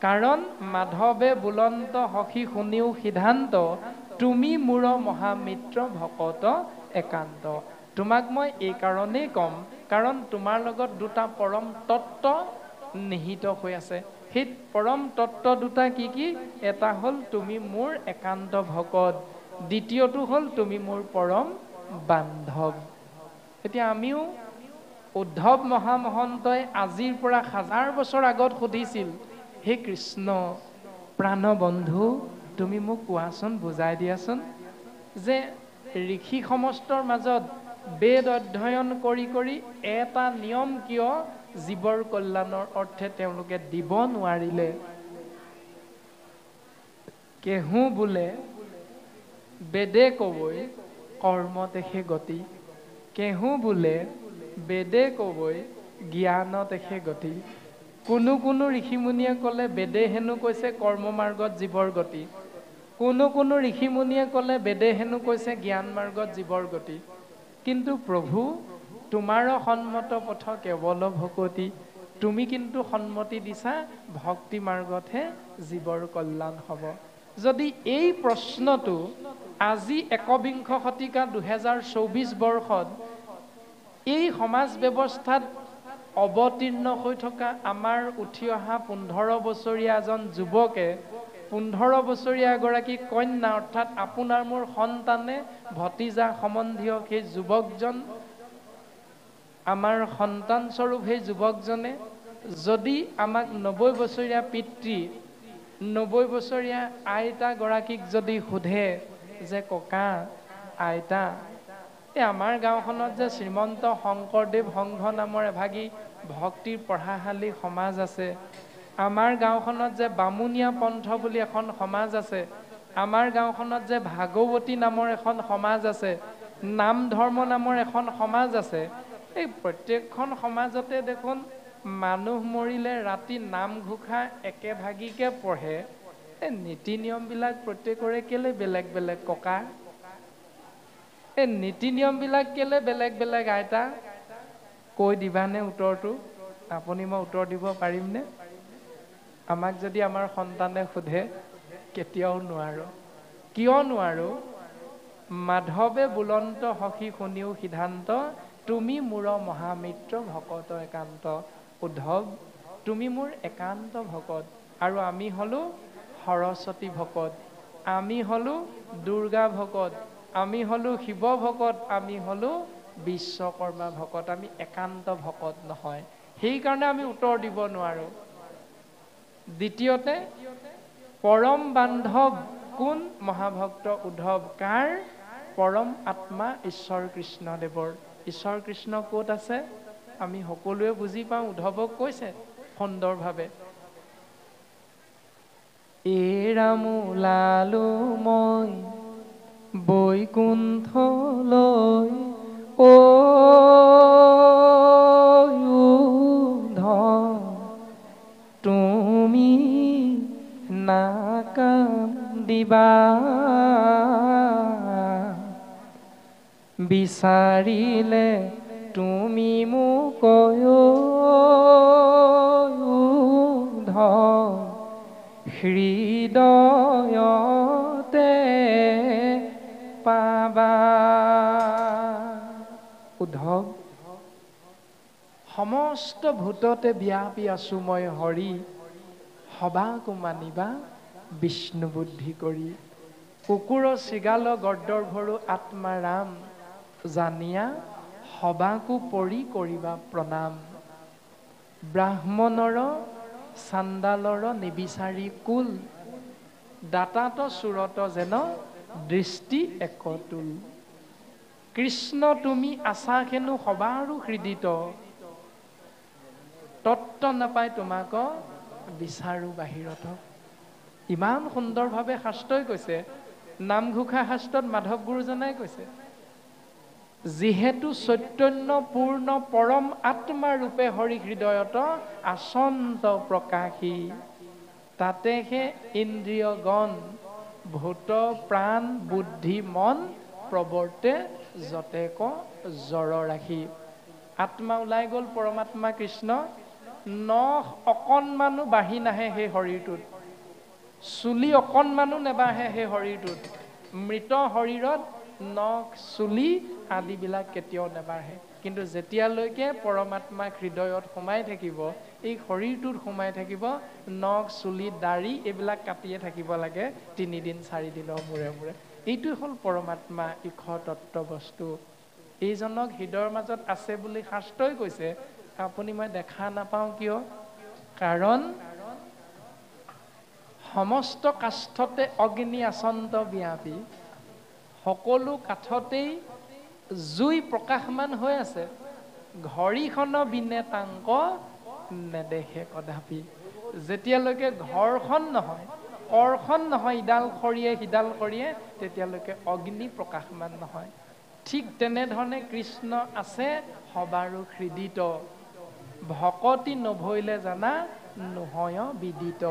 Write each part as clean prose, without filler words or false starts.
কাৰণ মাধৱে বুলন্ত সখী শুনিও সিদ্ধান্ত তুমি মোৰ মহামিত্ৰ ভকত একান্ত। তোমাক মই এই কাৰণেই ক'ম কাৰণ তোমাৰ লগত দুটা পৰম তত্ত্ব নিহিত হৈ আছে। সেই পৰম তত্ত্ব দুটা কি কি? এটা হ'ল তুমি মোৰ একান্ত ভকত, দ্বিতীয়টো হ'ল তুমি মোৰ পৰম বান্ধৱ। এতিয়া আমিও উদ্ধৱ মহামহন্তই আজিৰ পৰা 1000 বছৰ আগত সুধিছিল, হে কৃষ্ণ প্ৰাণবন্ধু তুমি মোক কোৱাচোন, বুজাই দিয়াচোন যে ঋষি সমস্তৰ মাজত বেদ অধ্যয়ন কৰি কৰি এটা নিয়ম কিয় জীৱৰ কল্যাণৰ অৰ্থে তেওঁলোকে দিব নোৱাৰিলে? কেহু বোলে বেদে কবৈ কৰ্মতেহে গতি, কেহু বোলে বেদে কবৈ জ্ঞানতেহে গতি। কোনো কোনো ঋষিমুনিয়ে ক'লে বেদে হেনো কৈছে কৰ্ম মাৰ্গত জীৱৰ গতি, কোনো কোনো ঋষিমুনিয়ে ক'লে বেদে হেনো কৈছে জ্ঞান মাৰ্গত জীৱৰ গতি। কিন্তু প্ৰভু তোমাৰ সন্মত পথ কেৱল ভকতি, তুমি কিন্তু সন্মতি দিছা ভক্তি মাৰ্গতহে জীৱৰ কল্যাণ হ'ব। যদি এই প্ৰশ্নটো আজি 21 শতিকা 2024 বৰ্ষত এই সমাজ ব্যৱস্থাত অৱতীৰ্ণ হৈ থকা আমাৰ উঠি অহা 15 বছৰীয়া এজন যুৱকে 15 বছৰীয়া এগৰাকী কন্যা অৰ্থাৎ আপোনাৰ মোৰ সন্তানে ভতিজা সম্বন্ধীয় সেই যুৱকজন, আমাৰ সন্তান স্বৰূপ সেই যুৱকজনে যদি আমাক 90 বছৰীয়া পিতৃ 90 বছৰীয়া আইতা গৰাকীক যদি সোধে যে ককা আইতা এই আমাৰ গাঁওখনত যে শ্ৰীমন্ত শংকৰদেৱ সংঘ নামৰ এভাগী ভক্তিৰ পঢ়াশালী সমাজ আছে, আমাৰ গাঁওখনত যে বামুণীয়া পন্থ বুলি এখন সমাজ আছে, আমাৰ গাঁওখনত যে ভাগৱতী নামৰ এখন সমাজ আছে, নাম ধৰ্ম নামৰ এখন সমাজ আছে, এই প্ৰত্যেকখন সমাজতে দেখোন মানুহ মৰিলে ৰাতি নামঘোষা একেভাগীকে পঢ়ে। এই নীতি নিয়মবিলাক প্ৰত্যেকৰে কেলে বেলেগ বেলেগ ককা? এই নীতি নিয়মবিলাক কেলে বেলেগ বেলেগ আইতা? কৈ দিবানে উত্তৰটো? আপুনি মই উত্তৰ দিব পাৰিমনে? আমাক যদি আমাৰ সন্তানে সোধে কেতিয়াও নোৱাৰো। কিয় নোৱাৰো? মাধৱে বুলন্ত সখী শুনিও সিদ্ধান্ত তুমি মোৰ মহামিত্ৰ ভকত একান্ত। উদ্ধৱ তুমি মোৰ একান্ত ভকত আৰু আমি হলো সৰস্বতী ভকত, আমি হলো দুৰ্গা ভকত, আমি হলো শিৱ ভকত, আমি হলো বিশ্বকৰ্মা ভকত, আমি একান্ত ভকত নহয়। সেইকাৰণে আমি উত্তৰ দিব নোৱাৰো। দ্বিতীয়তে পৰম বান্ধৱ কোন? মহাভক্ত উদ্ধৱ। কাৰ? পৰম আত্মা ঈশ্বৰ কৃষ্ণদেৱৰ। ঈশ্বৰ কৃষ্ণ ক'ত আছে? আমি সকলোৱে বুজি পাওঁ, উদ্ধৱক কৈছে সুন্দৰভাৱে, এৰামোলালো মই বৈকুণ্ঠলৈ ঐ উদ্ধৱ তুমি নাকান্দিবা, বিচাৰিলে তুমি মোক উদ্ধৱ হৃদয়তে পাবা। উদ্ধৱ সমস্ত ভূততে ব্যাপী আছো মই হৰি, সবাকো মানিবা বিষ্ণু বুদ্ধি কৰি। কুকুৰ শৃগাল গৰ্দৰ ভৰু আত্মা ৰাম, জানিয়া সবাকো পৰি কৰিবা প্ৰণাম। ব্ৰাহ্মণৰ চাণ্ডালৰ নিবিচাৰি কুল, দাতাত চুৰত যেন দৃষ্টি একতুল। কৃষ্ণ তুমি আছা হেনো সবাৰো হৃদিত, তত্ত্ব নাপায় তোমাক বিচাৰো বাহিৰত। ইমান সুন্দৰভাৱে শাস্ত্ৰই কৈছে, নামঘোষা শাস্ত্ৰত মাধৱ গুৰুজনাই কৈছে, যিহেতু চৈতন্য পূৰ্ণ পৰম আত্মা ৰূপে হৰি হৃদয়ত আচন্ত প্ৰকাশী, তাতেহে ইন্দ্ৰিয় গণ ভূত প্ৰাণ বুদ্ধি মন প্ৰৱৰ্তে যতেক জড় ৰাখি। আত্মা ওলাই গ'ল পৰমাত্মা কৃষ্ণ, নখ অকণমানো বাঢ়ি নাহে সেই শৰীৰটোত, চুলি অকণমানো নেবাঢ়ে সেই শৰীৰটোত। মৃত শৰীৰত নখ চুলি আদিবিলাক কেতিয়াও নেবাঢ়ে। কিন্তু যেতিয়ালৈকে পৰমাত্মা হৃদয়ত সোমাই থাকিব, এই শৰীৰটোত সোমাই থাকিব, নখ চুলি দাড়ি এইবিলাক কাটিয়ে থাকিব লাগে 3 দিন 4 দিনৰ মূৰে মূৰে। এইটোৱে হ'ল পৰমাত্মা, ঈশৰ তত্ত্ব বস্তু। এইজনক হৃদয়ৰ মাজত আছে বুলি শাস্ত্ৰই কৈছে, আপুনি মই দেখা নাপাওঁ কিয়? কাৰণ সমস্ত কাষ্ঠতে অগ্নি আচন্ত ব্যাপী, সকলো কাঠতেই জুই প্ৰকাশমান হৈ আছে। ঘড়ীখন বিনে তাংক নেদেখে কদাপি। যেতিয়ালৈকে ঘৰখন নহয়, কৰখন নহয়, ইডাল খৰিয়ে সিডাল খৰিয়ে, তেতিয়ালৈকে অগ্নি প্ৰকাশমান নহয়। ঠিক তেনেধৰণে কৃষ্ণ আছে সবাৰো হৃদিত, ভকতি নভৈলে জানা নহয় বিদিত।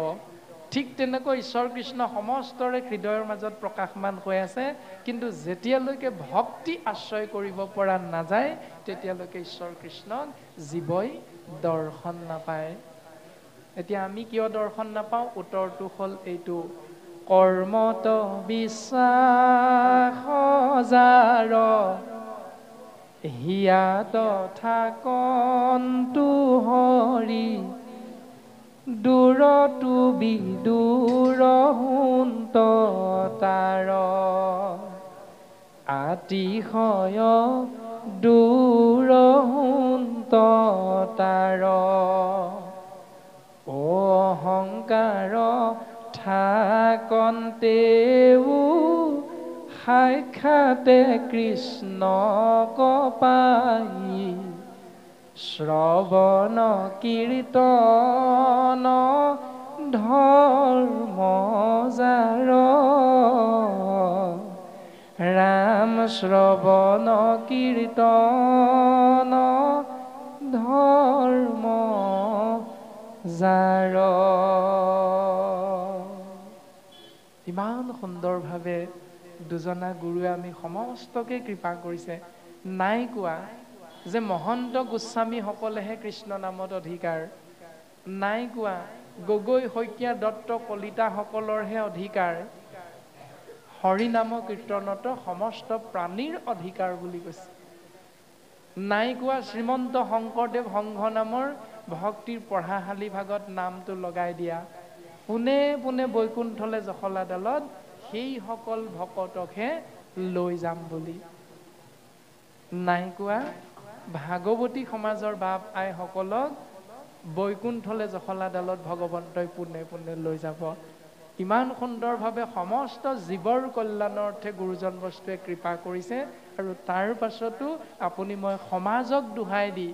ঠিক তেনেকৈ ঈশ্বৰ কৃষ্ণ সমস্তৰে হৃদয়ৰ মাজত প্ৰকাশমান হৈ আছে, কিন্তু যেতিয়ালৈকে ভক্তি আশ্ৰয় কৰিব পৰা নাযায়, তেতিয়ালৈকে ঈশ্বৰ কৃষ্ণক জীৱই দৰ্শন নাপায়। এতিয়া আমি কিয় দৰ্শন নাপাওঁ? উত্তৰটো হ'ল এইটো, কৰ্মত বিশ্বাস যাৰ, হিয়াত থাকন্তু হৰি, দূৰতো বিদূৰ হুন্ত তাৰ, আতিশয় দূৰ হুন্ত তাৰ, অহংকাৰ থাকন্তেও সাক্ষাতে কৃষ্ণক পাই, শ্ৰৱণ কীৰ্তন ধৰ্ম যাৰ, ৰাম শ্ৰৱণ কীৰ্তন ধৰ্ম যাৰ। ইমান সুন্দৰভাৱে দুজনা গুৰুৱে আমি সমস্তকে কৃপা কৰিছে। নাই কোৱা যে মহন্ত গোস্বামীসকলেহে কৃষ্ণ নামত অধিকাৰ, নাই কোৱা গগৈ শইকীয়া দত্ত কলিতাসকলৰহে অধিকাৰ, হৰি নাম কীৰ্তনত সমস্ত প্ৰাণীৰ অধিকাৰ বুলি কৈছে। নাই কোৱা শ্ৰীমন্ত শংকৰদেৱ সংঘ নামৰ ভক্তিৰ পঢ়াশালী ভাগত নামটো লগাই দিয়া, পোনে পোনে বৈকুণ্ঠলে জখলাডালত সেইসকল ভকতকহে লৈ যাম বুলি। নাই কোৱা ভাগৱতী সমাজৰ বাপ আইসকলক বৈকুণ্ঠলে জখলাডালত ভগৱন্তই পোনে পোনে লৈ যাব। ইমান সুন্দৰভাৱে সমস্ত জীৱৰ কল্যাণৰ অৰ্থে গুৰুজন বস্তুৱে কৃপা কৰিছে। আৰু তাৰ পাছতো আপুনি মই সমাজক দোহাই দি,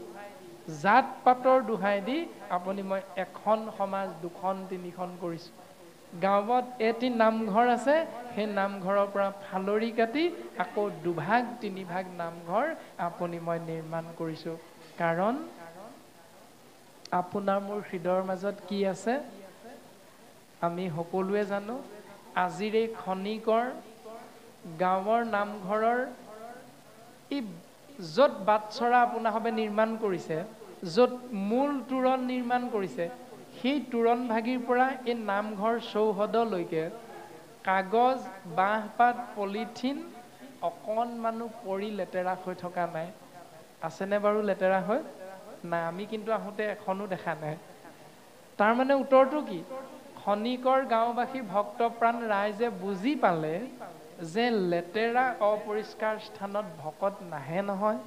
জাত পাতৰ দোহাই দি আপুনি মই এখন সমাজ 2খন 3খন কৰিছোঁ। গাঁৱত এটি নামঘৰ আছে, সেই নামঘৰৰ পৰা ফালৰি কাটি আকৌ 2ভাগ 3ভাগ নামঘৰ আপুনি মই নিৰ্মাণ কৰিছোঁ। কাৰণ আপোনাৰ মোৰ হৃদয়ৰ মাজত কি আছে আমি সকলোৱে জানো। আজিৰ এই খনিকৰ গাঁৱৰ নামঘৰৰ এই য'ত বাটচৰা আপোনাৰভাৱে নিৰ্মাণ কৰিছে, য'ত মূল তোৰণ নিৰ্মাণ কৰিছে, সেই তোৰণ ভাগিৰ পৰা এই নামঘৰ চৌহদলৈকে কাগজ, বাঁহপাত, পলিথিন অকণমানো পৰি লেতেৰা হৈ থকা নাই। আছেনে বাৰু লেতেৰা হৈ? নাই, আমি কিন্তু আহোঁতে এখনো দেখা নাই। তাৰমানে উত্তৰটো কি? খনিকৰ গাঁওবাসী ভক্তপ্ৰাণ ৰাইজে বুজি পালে যে লেতেৰা অপৰিষ্কাৰ স্থানত ভকত নাহে নহয়।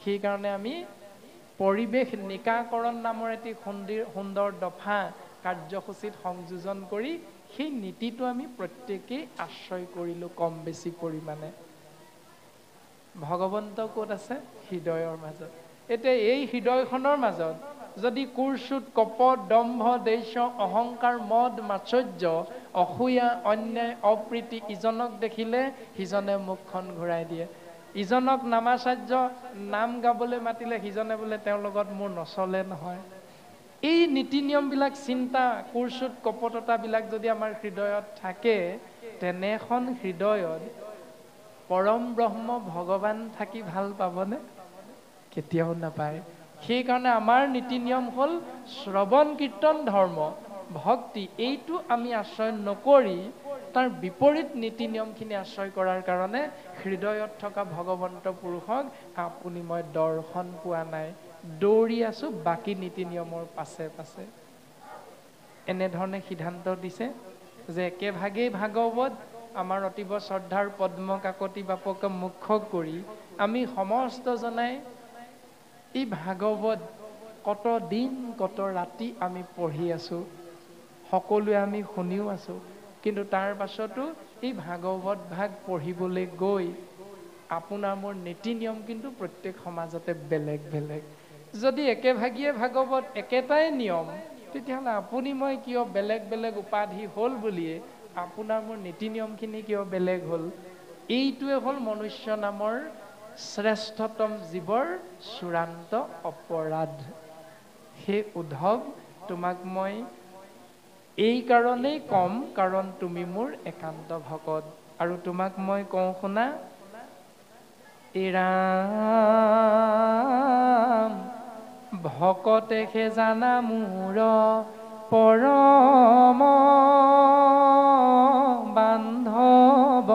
সেইকাৰণে আমি পৰিৱেশ নিকাকৰণ নামৰ এটি সুন্দৰ দফা কাৰ্যসূচীত সংযোজন কৰি সেই নীতিটো আমি প্ৰত্যেকেই আশ্ৰয় কৰিলোঁ কম বেছি পৰিমাণে। ভগৱন্ত ক'ত আছে? হৃদয়ৰ মাজত। এতিয়া এই হৃদয়খনৰ মাজত যদি কুৰ্চুত, কপট, দম্ভ, দেশ, অহংকাৰ, মদ, মাৎসৰ্য, অসূয়া, অন্যায়, অপ্ৰীতি, ইজনক দেখিলে সিজনে মুখখন ঘূৰাই দিয়ে, ইজনক নামাচাৰ্য নাম গাবলৈ মাতিলে সিজনে বোলে তেওঁৰ লগত মোৰ নচলে নহয়, এই নীতি নিয়মবিলাক চিন্তা, কুৰ্চুত কপটতাবিলাক যদি আমাৰ হৃদয়ত থাকে, তেনেখন হৃদয়ত পৰম ব্ৰহ্ম ভগৱান থাকি ভাল পাবনে? কেতিয়াও নাপায়। সেইকাৰণে আমাৰ নীতি নিয়ম হ'ল শ্ৰৱণ কীৰ্তন ধৰ্ম ভক্তি এইটো আমি আশ্ৰয় নকৰি তাৰ বিপৰীত নীতি নিয়মখিনি আশ্ৰয় কৰাৰ কাৰণে হৃদয়ত থকা ভগৱন্ত পুৰুষক আপুনি মই দৰ্শন পোৱা নাই, দৌৰি আছো বাকী নীতি নিয়মৰ পাছে পাছে। এনেধৰণে সিদ্ধান্ত দিছে যে একেভাগেই ভাগৱত আমাৰ অতিব শ্ৰদ্ধাৰ পদ্ম কাকতি বাপকে মুখ্য কৰি আমি সমস্ত জনাই এই ভাগৱত কত দিন কত ৰাতি আমি পঢ়ি আছো, সকলোৱে আমি শুনিও আছো, কিন্তু তাৰ পাছতো এই ভাগৱত ভাগ পঢ়িবলৈ গৈ আপোনাৰ মোৰ নীতি নিয়ম কিন্তু প্ৰত্যেক সমাজতে বেলেগ বেলেগ। যদি একেভাগীয়ে ভাগৱত একেটাই নিয়ম, তেতিয়াহ'লে আপুনি মই কিয় বেলেগ বেলেগ উপাধি হ'ল বুলিয়ে আপোনাৰ মোৰ নীতি নিয়মখিনি কিয় বেলেগ হ'ল? এইটোৱে হ'ল মনুষ্য নামৰ শ্ৰেষ্ঠতম জীৱৰ চূড়ান্ত অপৰাধ। সেই উদ্ধৱ, তোমাক মই এই কাৰণেই কম কাৰণ তুমি মোৰ একান্ত ভকত। আৰু তোমাক মই কওঁ শুনা, এই ৰাম ভকতেহে জানা মোৰ পৰম বান্ধৱ,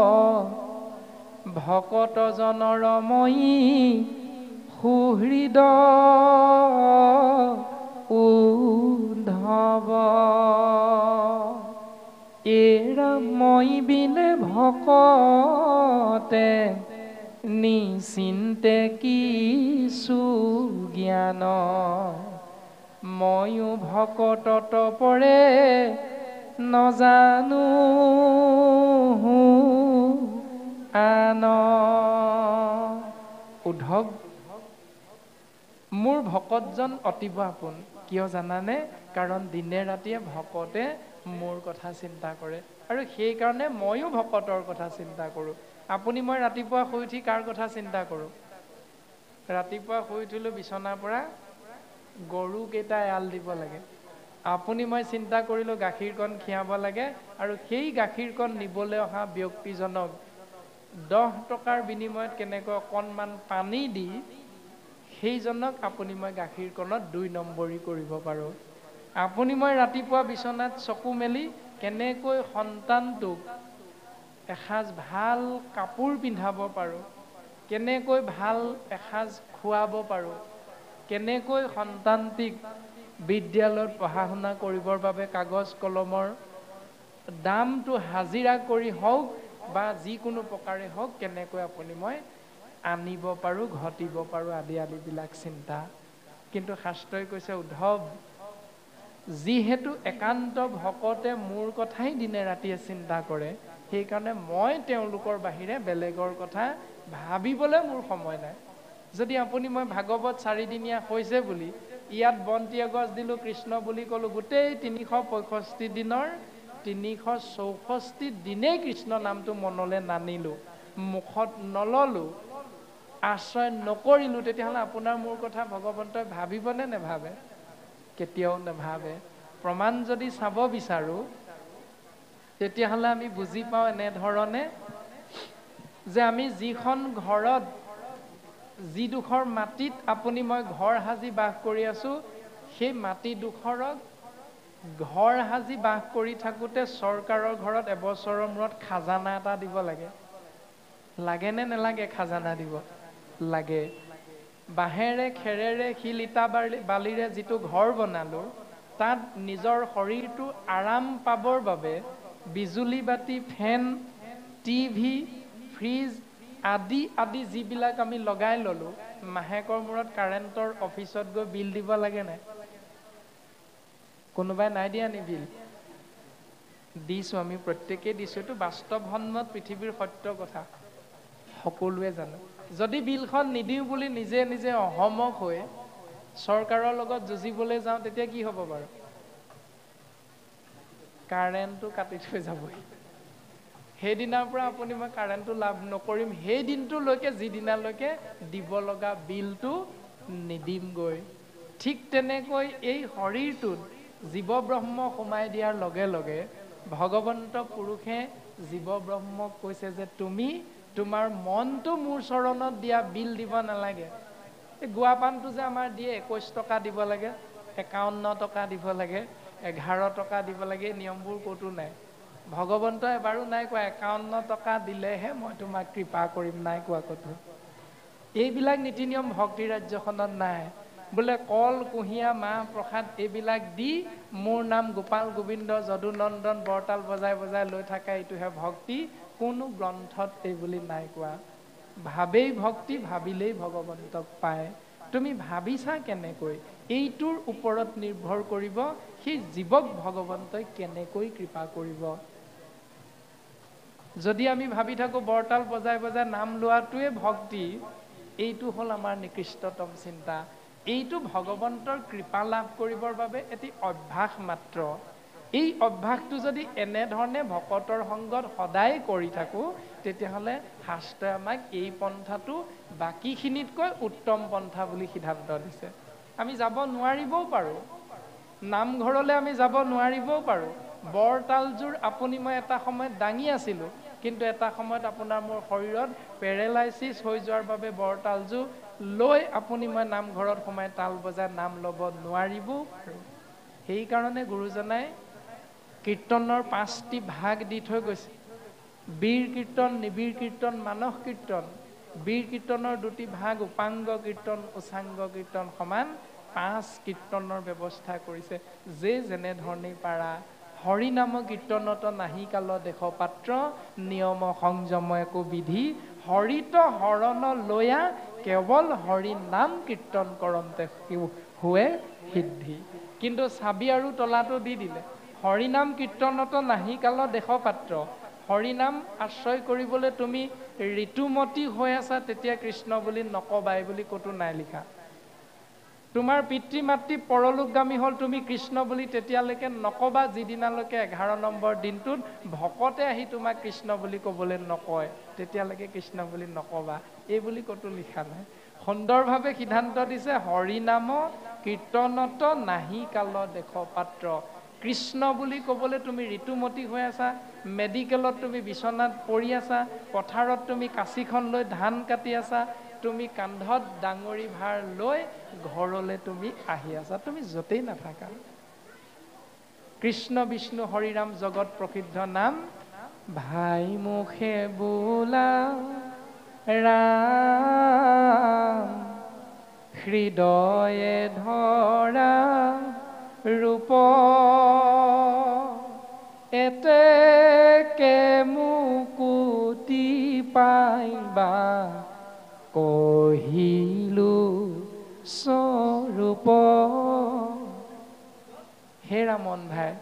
ভকত জনৰ মই সুহৃদ উদ্ধৱ। এৰা মই বিনে ভকতে নিচিন্তে কিছু জ্ঞান, ময়ো ভকতত পৰে নজানো আন। উদ্ধৱ, মোৰ ভকতজন অতিব আপোন, কিয় জানানে? কাৰণ দিনে ৰাতিয়ে ভকতে মোৰ কথা চিন্তা কৰে আৰু সেইকাৰণে ময়ো ভকতৰ কথা চিন্তা কৰোঁ। আপুনি মই ৰাতিপুৱা শুই উঠি কাৰ কথা চিন্তা কৰোঁ? ৰাতিপুৱা শুই উঠিলোঁ বিচনাৰ পৰা, গৰুকেইটা এৰাল দিব লাগে। আপুনি মই চিন্তা কৰিলোঁ গাখীৰকণ খীৰাব লাগে আৰু সেই গাখীৰকণ নিবলৈ অহা ব্যক্তিজনক 10 টকাৰ বিনিময়ত কেনেকৈ অকণমান পানী দি সেইজনক আপুনি মই গাখীৰকণত 2 নম্বৰী কৰিব পাৰোঁ। আপুনি মই ৰাতিপুৱা বিচনাত চকু মেলি কেনেকৈ সন্তানটোক এসাঁজ ভাল কাপোৰ পিন্ধাব পাৰোঁ, কেনেকৈ ভাল এসাঁজ খুৱাব পাৰোঁ, কেনেকৈ সন্তানটিক বিদ্যালয়ত পঢ়া শুনা কৰিবৰ বাবে কাগজ কলমৰ দামটো হাজিৰা কৰি হওক বা যিকোনো প্ৰকাৰে হওক কেনেকৈ আপুনি মই আনিব পাৰোঁ, ঘটিব পাৰোঁ, আদি আদিবিলাক চিন্তা। কিন্তু শাস্ত্ৰই কৈছে, উদ্ধৱ যিহেতু একান্ত ভকতে মোৰ কথাই দিনে ৰাতিয়ে চিন্তা কৰে, সেইকাৰণে মই তেওঁলোকৰ বাহিৰে বেলেগৰ কথা ভাবিবলৈ মোৰ সময় নাই। যদি আপুনি মই ভাগৱত 4 দিনীয়া হৈছে বুলি ইয়াত বন্তি এগছ দিলোঁ, কৃষ্ণ বুলি ক'লোঁ, গোটেই 365 দিনৰ 364 দিনেই কৃষ্ণ নামটো মনলৈ নানিলোঁ, মুখত নললোঁ, আশ্ৰয় নকৰিলোঁ, তেতিয়াহ'লে আপোনাৰ মোৰ কথা ভগৱন্তই ভাবিবনে নেভাবে? কেতিয়াও নেভাবে। প্ৰমাণ যদি চাব বিচাৰোঁ, তেতিয়াহ'লে আমি বুজি পাওঁ এনেধৰণে যে আমি যিখন ঘৰত, যিডোখৰ মাটিত আপুনি মই ঘৰ সাজি বাস কৰি আছোঁ, সেই মাটিডোখৰক ঘৰ সাজি বাস কৰি থাকোঁতে চৰকাৰৰ ঘৰত এবছৰৰ মূৰত খাজানা এটা দিব লাগে। লাগেনে নেলাগে? খাজানা দিব লাগে। বাঁহেৰে খেৰেৰে শিল ইটা বালিৰে যিটো ঘৰ বনালোঁ, তাত নিজৰ শৰীৰটো আৰাম পাবৰ বাবে বিজুলী বাতি, ফেন, টিভি, ফ্ৰিজ আদি আদি যিবিলাক আমি লগাই ল'লোঁ, মাহেকৰ মূৰত কাৰেণ্টৰ অফিচত গৈ বিল দিব লাগে নাই? কোনোবাই নাই দিয়া নি বিল? দিছোঁ, আমি প্ৰত্যেকেই দিছোঁ। এইটো বাস্তৱসন্মত পৃথিৱীৰ সত্য কথা, সকলোৱে জানো। যদি বিলখন নিদিওঁ বুলি নিজে নিজে অহমক হৈ চৰকাৰৰ লগত যুঁজিবলৈ যাওঁ, তেতিয়া কি হ'ব বাৰু? কাৰেণ্টটো কাটি থৈ যাবই। সেইদিনাৰ পৰা আপুনি মই কাৰেণ্টটো লাভ নকৰিম, সেই দিনটোলৈকে যিদিনালৈকে দিব লগা বিলটো নিদিমগৈ। ঠিক তেনেকৈ এই শৰীৰটোত জীৱ ব্ৰহ্ম সোমাই দিয়াৰ লগে লগে ভগৱন্ত পুৰুষে জীৱ ব্ৰহ্মক কৈছে যে তুমি তোমাৰ মনটো মোৰ চৰণত দিয়া, বিল দিব নালাগে। এই গুৱা পাণটো যে আমাৰ দিয়ে 21 টকা দিব লাগে, 51 টকা দিব লাগে, 11 টকা দিব লাগে, নিয়মবোৰ ক'তো নাই। ভগৱন্তই এবাৰো নাই কোৱা 51 টকা দিলেহে মই তোমাক কৃপা কৰিম, নাই কোৱা ক'তো। এইবিলাক নীতি নিয়ম ভক্তি ৰাজ্যখনত নাই। বোলে কল, কুঁহিয়া, মাহ প্ৰসাদ এইবিলাক দি মোৰ নাম গোপাল গোবিন্দ যদুনন্দন বৰতাল বজাই বজাই লৈ থাকা, এইটোহে ভক্তি। কোনো গ্ৰন্থত এই বুলি নাই কোৱা। ভাবেই ভক্তি, ভাবিলেই ভগৱন্তক পায়। তুমি ভাবিছা কেনেকৈ, এইটোৰ ওপৰত নিৰ্ভৰ কৰিব সেই জীৱক ভগৱন্তই কেনেকৈ কৃপা কৰিব। যদি আমি ভাবি থাকো বৰতাল বজাই বজাই নাম লোৱাটোৱে ভক্তি, এইটো হ'ল আমাৰ নিকৃষ্টতম চিন্তা। এইটো ভগৱন্তৰ কৃপা লাভ কৰিবৰ বাবে এটি অভ্যাস মাত্ৰ। এই অভ্যাসটো যদি এনেধৰণে ভকতৰ সংগত সদায় কৰি থাকো, তেতিয়াহ'লে শাস্ত্ৰই আমাক এই পন্থাটো বাকীখিনিতকৈ উত্তম পন্থা বুলি সিদ্ধান্ত দিছে। আমি যাব নোৱাৰিবও পাৰোঁ, নামঘৰলৈ আমি যাব নোৱাৰিবও পাৰোঁ। বৰতালযোৰ আপুনি মই এটা সময়ত দাঙি আছিলোঁ, কিন্তু এটা সময়ত আপোনাৰ মোৰ শৰীৰত পেৰেলাইচিছ হৈ যোৱাৰ বাবে বৰতালযোৰ লৈ আপুনি মই নামঘৰত সোমাই তাল বজাই নাম ল'ব নোৱাৰিবও পাৰোঁ। সেইকাৰণে গুৰুজনাই কীৰ্তনৰ 5টি ভাগ দি থৈ গৈছে। বীৰ কীৰ্তন, নিবিৰ কীৰ্তন, মানস কীৰ্তন। বীৰ কীৰ্তনৰ 2টি ভাগ, উপাংগ কীৰ্তন, উচাংগ কীৰ্তন সমান 5 কীৰ্তনৰ ব্যৱস্থা কৰিছে। যে যেনেধৰণেই পাৰা হৰি নাম কীৰ্তনত নাহি কাল দেশ পাত্ৰ, নিয়ম সংযম একো বিধি, হৰিত হৰণ লয়া কেৱল হৰি নাম কীৰ্তন কৰন্তে হুৱে সিদ্ধি। কিন্তু চাবি আৰু তলাটো দি দিলে, হৰিনাম কীৰ্তনত নাহি কাল দেশ পাত্ৰ। হৰিনাম আশ্ৰয় কৰিবলৈ তুমি ঋতুমতী হৈ আছা, তেতিয়া কৃষ্ণ বুলি নকবাই বুলি ক'তো নাই লিখা। তোমাৰ পিতৃ মাতৃ পৰলোকগামী হ'ল, তুমি কৃষ্ণ বুলি তেতিয়ালৈকে নকবা যিদিনালৈকে 11 নম্বৰ দিনটোত ভকতে আহি তোমাক কৃষ্ণ বুলি ক'বলৈ নকয়, তেতিয়ালৈকে কৃষ্ণ বুলি নকবা। এই বুলি ক'তো লিখা নাই। সুন্দৰভাৱে সিদ্ধান্ত দিছে, হৰিনাম কীৰ্তনত নাহি কাল দেশ পাত্ৰ। কৃষ্ণ বুলি ক'বলৈ তুমি ঋতুমতী হৈ আছা, মেডিকেলত তুমি বিচনাত পৰি আছা, পথাৰত তুমি কাঁচিখন লৈ ধান কাটি আছা, তুমি কান্ধত ডাঙৰি ভাৰ লৈ ঘৰলৈ তুমি আহি আছা, তুমি য'তেই নাথাকা। কৃষ্ণ বিষ্ণু হৰিৰাম জগত প্ৰসিদ্ধ নাম, ভাই মুখে বোলা ৰাম, হৃদয়ে ধৰা ৰূপ, এতেকে মুকুতি পাইবা কহিলো স্বৰূপ। হে ৰামন ভাই,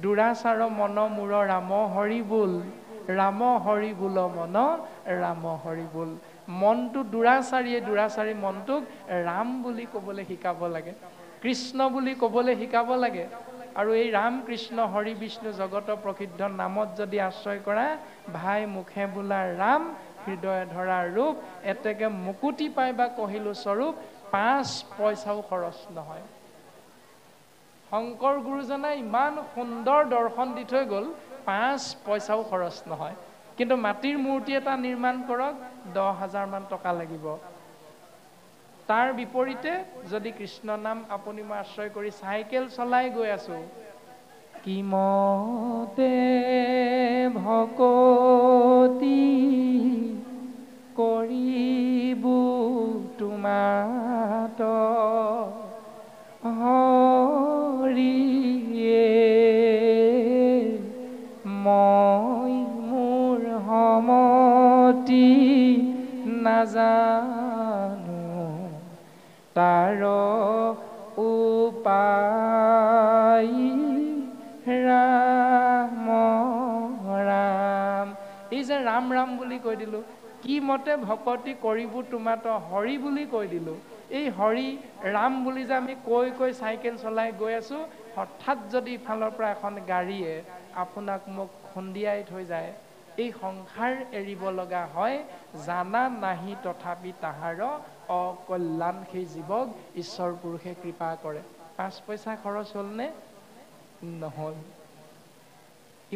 দুৰাচাৰ মন মূৰ ৰাম হৰি বোল, ৰাম হৰি বোল মন ৰাম হৰি বোল। মনটো দুৰাচাৰীয়ে, দুৰাচাৰী মনটোক ৰাম বুলি ক'বলৈ শিকাব লাগে, কৃষ্ণ বুলি ক'বলৈ শিকাব লাগে। আৰু এই ৰাম কৃষ্ণ হৰি বিষ্ণু জগত প্ৰসিদ্ধ নামত যদি আশ্ৰয় কৰা, ভাই মুখে বোলা ৰাম, হৃদয় ধৰা ৰূপ, এতেকে মুকুতি পাই বা কহিলো স্বৰূপ, 5 পইচাও খৰচ নহয়। শংকৰ গুৰুজনাই ইমান সুন্দৰ দৰ্শন দি থৈ গ'ল, 5 পইচাও খৰচ নহয়। কিন্তু মাটিৰ মূৰ্তি এটা নিৰ্মাণ কৰক, 10,000 মান টকা লাগিব। তাৰ বিপৰীতে যদি কৃষ্ণ নাম আপুনি মই আশ্ৰয় কৰি চাইকেল চলাই গৈ আছো, কিমতে ভকতি কৰিবু তোমাত হৰিয়ে, মই মোৰ সমতি নাজানো, তাৰ উপায় ৰাম ৰাম। এই যে ৰাম ৰাম বুলি কৈ দিলো, কি মতে ভকতি কৰিবু তোমাত হৰি বুলি কৈ দিলো। এই হৰি ৰাম বুলি যে আমি কৈ কৈ চাইকেল চলাই গৈ আছো, হঠাৎ যদি ইফালৰ পৰা এখন গাড়ীয়ে আপোনাক মোক খুন্দিয়াই থৈ যায়, এই সংসাৰ এৰিব লগা হয়, জানা নাহি তথাপি তাহাৰ অকল্যাণ সেই জীৱক ঈশ্বৰ পুৰুষে কৃপা কৰে। 5 পইচা খৰচ হ'লনে? নহ'ল।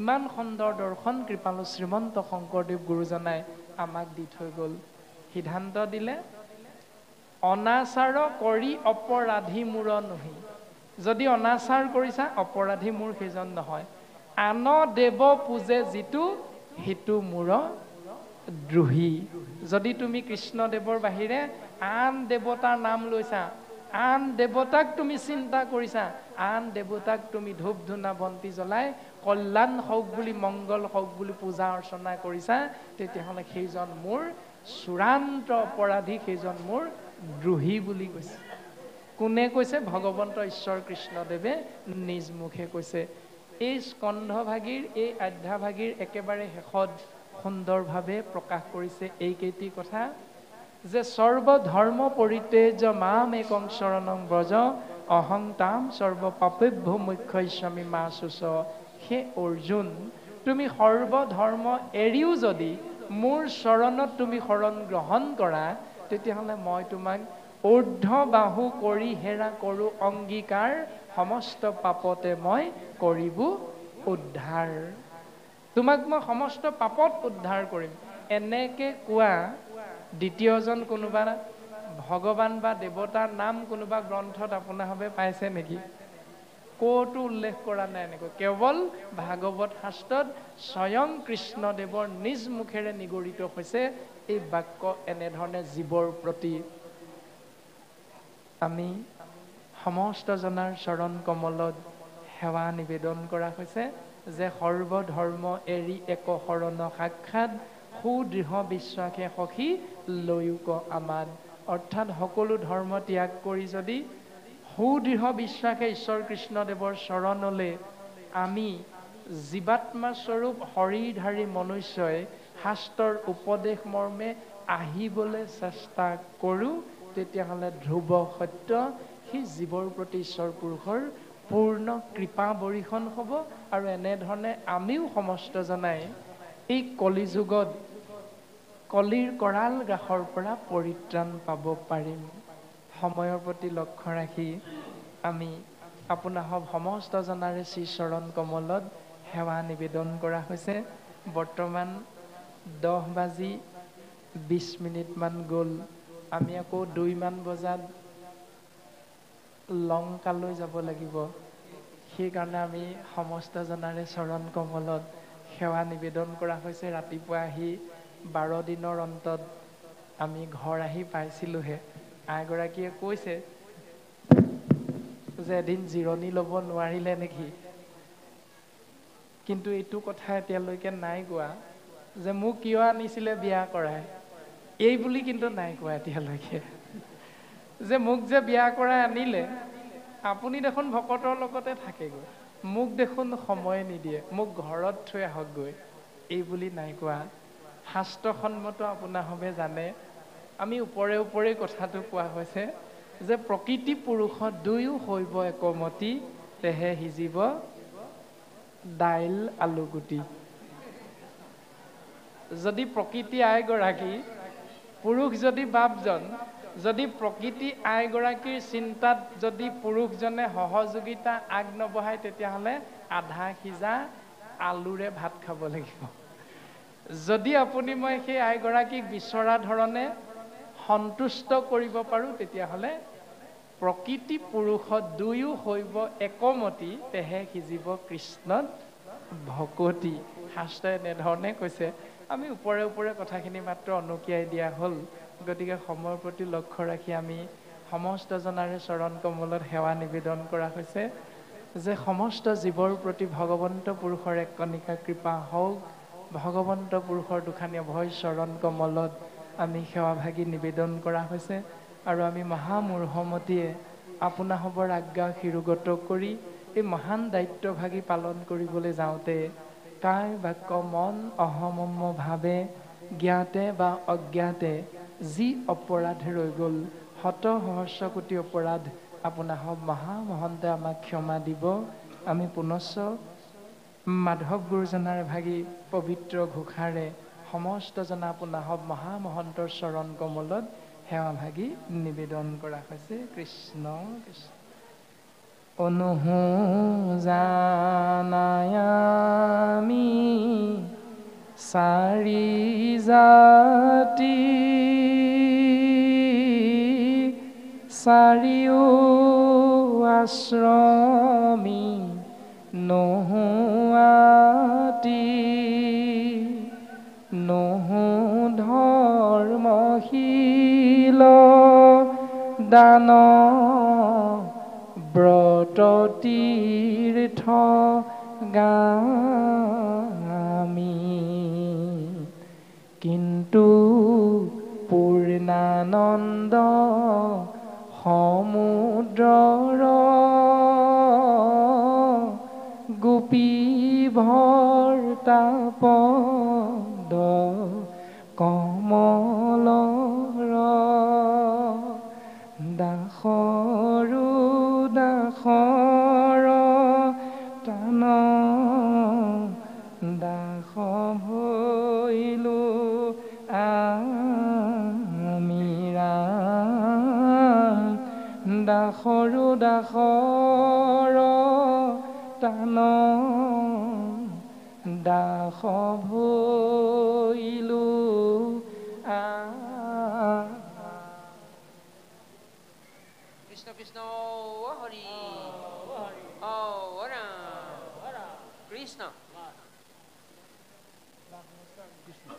ইমান সুন্দৰ দৰ্শন কৃপালু শ্ৰীমন্ত শংকৰদেৱ গুৰুজনাই আমাক দি থৈ গ'ল। সিদ্ধান্ত দিলে, অনাচাৰ কৰি অপৰাধী মূৰ নহি। যদি অনাচাৰ কৰিছা অপৰাধী মূৰ সেইজন নহয়। আন দেৱ পূজে যিটো সিটো মূৰ দ্ৰোহী। যদি তুমি কৃষ্ণদেৱৰ বাহিৰে আন দেৱতাৰ নাম লৈছা, আন দেৱতাক তুমি চিন্তা কৰিছা, আন দেৱতাক তুমি ধূপ ধূনা বন্তি জ্বলাই কল্যাণ হওক বুলি, মংগল হওক বুলি পূজা অৰ্চনা কৰিছা, তেতিয়াহ'লে সেইজন মোৰ চূড়ান্ত অপৰাধী, সেইজন মোৰ দ্ৰোহী বুলি কৈছে। কোনে কৈছে? ভগৱন্ত ঈশ্বৰ কৃষ্ণদেৱে নিজ মুখে কৈছে। এই স্কন্ধভাগীৰ, এই অধ্যাভাগীৰ একেবাৰে শেষত সুন্দৰভাৱে প্ৰকাশ কৰিছে এইকেইটি কথা, যে সৰ্বধৰ্ম পৰিত্যাজ্য মাম একং শৰণং ব্ৰজ অহং তাম সৰ্ব পাপেভ্যো মোক্ষয়িষ্যামি মা শুচ। হে অৰ্জুন, তুমি সৰ্বধৰ্ম এৰিও যদি মোৰ চৰণত তুমি শৰণ গ্ৰহণ কৰা, তেতিয়াহ'লে মই তোমাক ঊৰ্ধ্ব বাহু কৰি হেৰা কৰোঁ অংগীকাৰ, সমস্ত পাপতে মই কৰিব উদ্ধাৰ। তোমাক মই সমস্ত পাপত উদ্ধাৰ কৰিম। এনেকে কোৱা দ্বিতীয়জন কোনোবা ভগৱান বা দেৱতাৰ নাম কোনোবা গ্ৰন্থত আপোনাৰভাৱে পাইছে নেকি? ক'তো উল্লেখ কৰা নাই এনেকৈ। কেৱল ভাগৱত শাস্ত্ৰত স্বয়ং কৃষ্ণদেৱৰ নিজ মুখেৰে নিগৰিত হৈছে এই বাক্য এনেধৰণে জীৱৰ প্ৰতি। আমি সমস্ত জনাৰ চৰণ কমলত সেৱা নিবেদন কৰা হৈছে যে সৰ্বধৰ্ম এৰি এক শৰণ সাক্ষাৎ, সুদৃঢ় বিশ্বাসে সখী লৈক আমাদ। অৰ্থাৎ সকলো ধৰ্ম ত্যাগ কৰি যদি সুদৃঢ় বিশ্বাসে ঈশ্বৰ কৃষ্ণদেৱৰ চৰণলৈ আমি জীৱাত্মা স্বৰূপ শৰীৰধাৰী মনুষ্যই শাস্ত্ৰৰ উপদেশ মৰ্মে আহিবলৈ চেষ্টা কৰোঁ, তেতিয়াহ'লে ধ্ৰুৱ সত্য সেই জীৱৰ প্ৰতি ঈশ্বৰ পুৰুষৰ পূৰ্ণ কৃপা বৰ্ষণ হ'ব। আৰু এনেধৰণে আমিও সমস্ত জনাই এই কলিযুগত কলিৰ কৰাল গ্ৰাসৰ পৰা পৰিত্ৰাণ পাব পাৰিম। সময়ৰ প্ৰতি লক্ষ্য ৰাখি আমি আপোনাসৱ সমস্ত জনাৰে শ্ৰীচৰণ কমলত সেৱা নিবেদন কৰা হৈছে। বৰ্তমান 10:20 গ'ল। আমি আকৌ 2 বজাত লংকালৈ যাব লাগিব। সেইকাৰণে আমি সমস্ত জনাৰে চৰণ কমলত সেৱা নিবেদন কৰা হৈছে। ৰাতিপুৱা আহি 12 দিনৰ অন্তত আমি ঘৰ আহি পাইছিলোঁহে। আইগৰাকীয়ে কৈছে যে এদিন জিৰণি ল'ব নোৱাৰিলে নেকি, কিন্তু এইটো কথা এতিয়ালৈকে নাই কোৱা যে মোক কিয় আনিছিলে বিয়া কৰাই, এই বুলি কিন্তু নাই কোৱা এতিয়ালৈকে। যে মোক যে বিয়া কৰাই আনিলে, আপুনি দেখোন ভকতৰ লগতে থাকেগৈ, মোক দেখোন সময় নিদিয়ে, মোক ঘৰত থৈ আহকগৈ, এই বুলি নাই কোৱা। শাস্ত্ৰসন্মত আপোনাৰভাৱে জানে, আমি ওপৰে ওপৰে কথাটো কোৱা হৈছে যে প্ৰকৃতি পুৰুষত দুয়ো হৈব একমতি, তেহে সিজিব দাইল আলুগুটি। যদি প্ৰকৃতি আইগৰাকী, পুৰুষ যদি বাপজন, যদি প্ৰকৃতি আইগৰাকীৰ চিন্তাত যদি পুৰুষজনে সহযোগিতা আগ নবঢ়ায়, তেতিয়াহ'লে আধা সিজা আলুৰে ভাত খাব লাগিব। যদি আপুনি মই সেই আইগৰাকীক বিচৰা ধৰণে সন্তুষ্ট কৰিব পাৰোঁ, তেতিয়াহ'লে প্ৰকৃতি পুৰুষত দুয়ো হৈব একমতি, তেহে সিজিব কৃষ্ণত ভকতি। শাস্ত্ৰই এনেধৰণে কৈছে। আমি ওপৰে ওপৰে কথাখিনি মাত্ৰ অনুকিয়াই দিয়া হ'ল। গতিকে সময়ৰ প্ৰতি লক্ষ্য ৰাখি আমি সমস্ত জনাৰে চৰণ কমলত সেৱা নিবেদন কৰা হৈছে যে সমস্ত জীৱৰ প্ৰতি ভগৱন্ত পুৰুষৰ এক কণিকা কৃপা হওক। ভগৱন্ত পুৰুষৰ দুখানি অভয় চৰণ কমলত আমি সেৱাভাগী নিবেদন কৰা হৈছে। আৰু আমি মহামূঢ়মতীয়ে আপোনাসৱৰ আজ্ঞা শিৰোগত কৰি এই মহান দায়িত্বভাগী পালন কৰিবলৈ যাওঁতে কায় বাক্য মন অহমম্য ভাৱে জ্ঞাতে বা অজ্ঞাতে যি অপৰাধ ৰৈ গ'ল, শত সহস্ৰ কোটি অপৰাধ আপোনাসৱ মহামহন্তে আমাক ক্ষমা দিব। আমি পুনশ্চ মাধৱ গুৰুজনাৰ ভাগী পবিত্ৰ ঘোষাৰে সমস্ত জনা আপোনাসৱ মহামহন্তৰ চৰণ কমলত সেৱাভাগী নিবেদন কৰা হৈছে। কৃষ্ণ কৃষ্ণ। অনুহো জানায়ামি চাৰি জাতি চাৰিও আশ্ৰমী নোহোৱাতি নহো ধৰ্মশীল দান ব্ৰত তীৰ্থ গামী কিন্তু পূৰ্ণানন্দ সমুদ্ৰৰ গোপী ভৰ্তাপদ কমলৰ দাসৰো দাসৰ টান দাস ভৈলো আমি ৰাম দাসৰো দাসৰ টান দাস ভৈলো কৃষ্ণ কৃষ্ণ হৰি কৃষ্ণ